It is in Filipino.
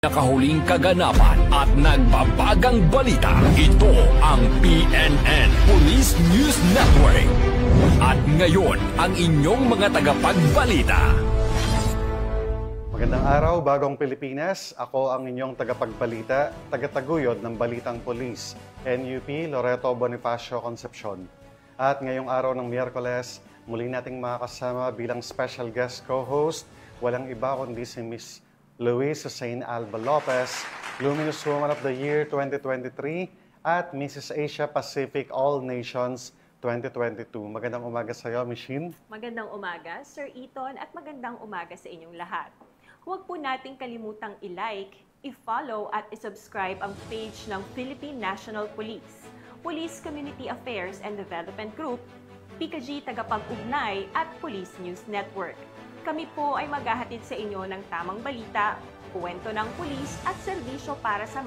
Nakahuling kaganapan at nagbabagang balita. Ito ang PNN Police News Network. At ngayon, ang inyong mga tagapagbalita. Magandang araw, Bagong Pilipinas. Ako ang inyong tagapagbalita, tagataguyod ng Balitang Police, NUP Loreto Bonifacio Concepcion. At ngayong araw ng Miyerkules, muli nating makakasama bilang special guest co-host, walang iba kundi si Miss Luis Hussein Alba Lopez, Luminous Woman of the Year 2023 at Mrs. Asia Pacific All Nations 2022. Magandang umaga sa iyo, Miss Shin. Magandang umaga, Sir Eton, at magandang umaga sa inyong lahat. Huwag po nating kalimutang i-like, i-follow at i-subscribe ang page ng Philippine National Police, Police Community Affairs and Development Group, PKG Tagapag-Ugnay at Police News Network. Kami po ay maghahatid sa inyo ng tamang balita, kwento ng pulis at serbisyo para sa